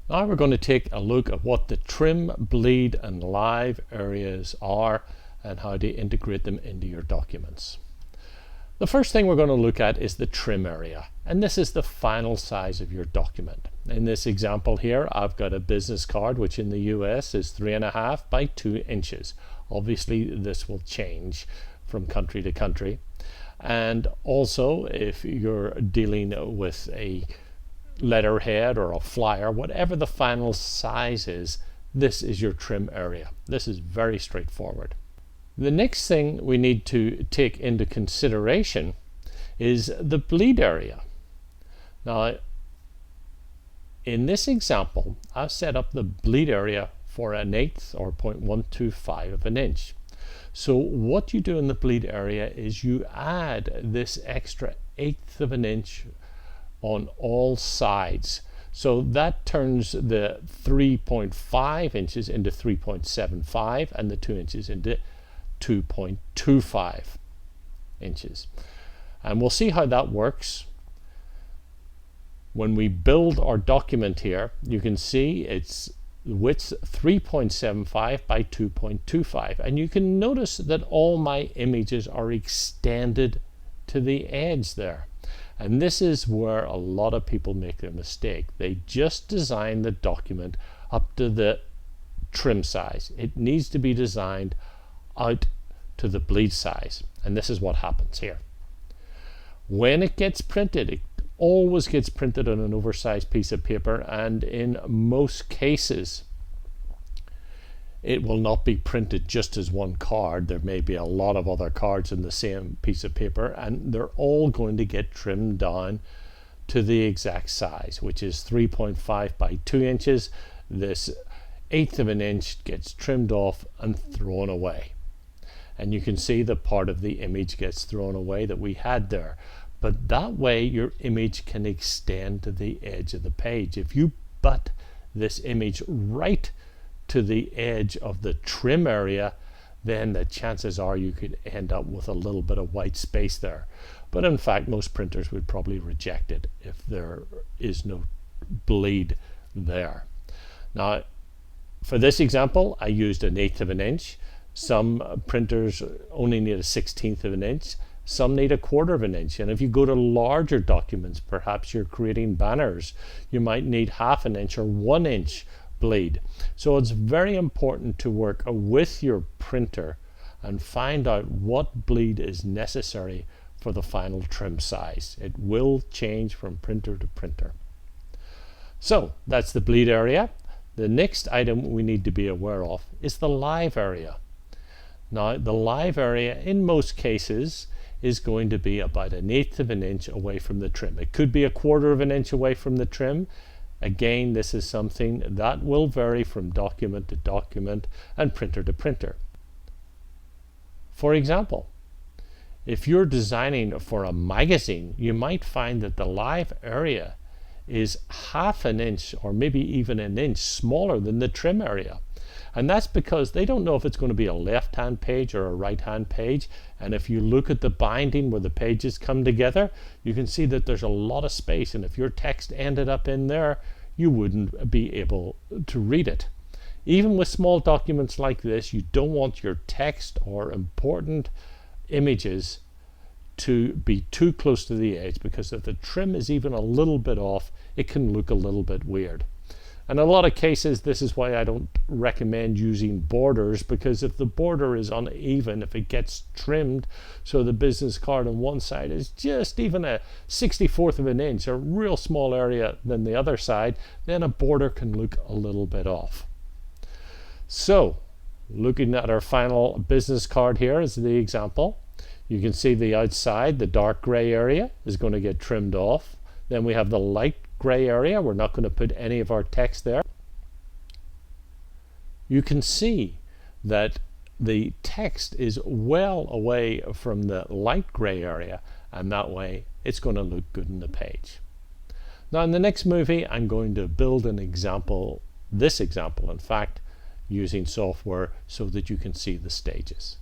Now we're going to take a look at what the trim, bleed and live areas are and how to integrate them into your documents. The first thing we're going to look at is the trim area, and this is the final size of your document. In this example here, I've got a business card which in the US is 3.5 by 2 inches. Obviously this will change from country to country, and also if you're dealing with a letterhead or a flyer, whatever the final size is, this is your trim area. This is very straightforward. The next thing we need to take into consideration is the bleed area. Now, in this example, I've set up the bleed area for 1/8 or 0.125 of an inch. So what you do in the bleed area is you add this extra 1/8 of an inch on all sides. So that turns the 3.5 inches into 3.75 and the 2 inches into 2.25 inches. And we'll see how that works. When we build our document here, you can see it's width 3.75 by 2.25, and you can notice that all my images are extended to the edge there. And this is where a lot of people make their mistake. They just design the document up to the trim size. It needs to be designed out to the bleed size, and this is what happens here. When it gets printed, it always gets printed on an oversized piece of paper, and in most cases it will not be printed just as one card. There may be a lot of other cards in the same piece of paper, and they're all going to get trimmed down to the exact size, which is 3.5 by 2 inches. This 1/8 of an inch gets trimmed off and thrown away. And you can see the part of the image gets thrown away that we had there. But that way your image can extend to the edge of the page. If you butt this image right to the edge of the trim area, then the chances are you could end up with a little bit of white space there. But in fact, most printers would probably reject it if there is no bleed there. Now, for this example, I used 1/8 of an inch. Some printers only need 1/16 of an inch. Some need 1/4 of an inch. And if you go to larger documents, perhaps you're creating banners, you might need 1/2 an inch or 1 inch bleed. So it's very important to work with your printer and find out what bleed is necessary for the final trim size. It will change from printer to printer. So that's the bleed area. The next item we need to be aware of is the live area. Now, the live area in most cases is going to be about 1/8 of an inch away from the trim. It could be 1/4 of an inch away from the trim. Again, this is something that will vary from document to document and printer to printer. For example, if you're designing for a magazine, you might find that the live area is 1/2 an inch or maybe even 1 inch smaller than the trim area. And that's because they don't know if it's going to be a left-hand page or a right-hand page. And if you look at the binding where the pages come together, you can see that there's a lot of space. And if your text ended up in there, you wouldn't be able to read it. Even with small documents like this, you don't want your text or important images to be too close to the edge, because if the trim is even a little bit off, it can look a little bit weird. In a lot of cases, this is why I don't recommend using borders, because if the border is uneven, if it gets trimmed so the business card on one side is just even a 1/64 of an inch, a real small area than the other side, then a border can look a little bit off. So, looking at our final business card here as the example, you can see the outside, the dark gray area is going to get trimmed off. Then we have the light gray area. We're not going to put any of our text there. You can see that the text is well away from the light gray area, and that way it's going to look good in the page. Now in the next movie, I'm going to build an example, this example in fact, using software so that you can see the stages.